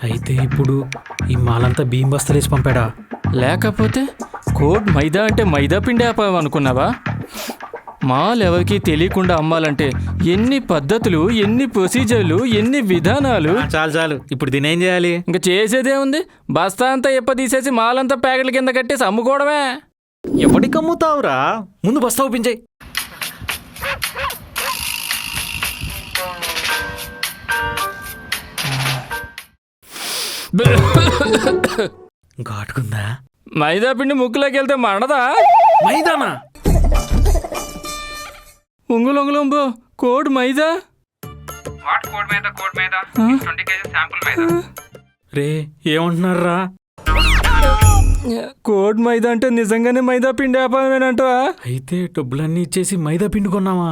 అయితే ఇప్పుడు ఈ మాలంతా బియ్యం బస్తలేసి పంపాడా? లేకపోతే కోడ్ మైదా అంటే మైదా పిండి అనుకున్నావా? మాల్ ఎవరికి తెలియకుండా అమ్మాలంటే ఎన్ని పద్ధతులు, ఎన్ని ప్రొసీజర్లు, ఎన్ని విధానాలు. చాలు చాలు, ఇప్పుడు దీనేం చేయాలి? ఇంకా చేసేదే ఉంది, బస్తా అంతా తీసేసి మాలంతా ప్యాకెట్ల కింద కట్టేసి అమ్ముకోవడమే. ఎవడికి అమ్ముతావురా? ముందు బస్తా ఓపించాయి. ఘాటుకుందా? మైదా పిండి ముక్కులోకి వెళ్తే మండదా? మైదానా? ఉంగులొంగులంబో కోడ్ మైదా. రే ఏమంటున్నారా? కోడ్ మైదా అంటే నిజంగానే మైదా పిండి వ్యాపారమేనంటవా? అయితే డబ్బులన్నీ ఇచ్చేసి మైదా పిండి కొన్నావా?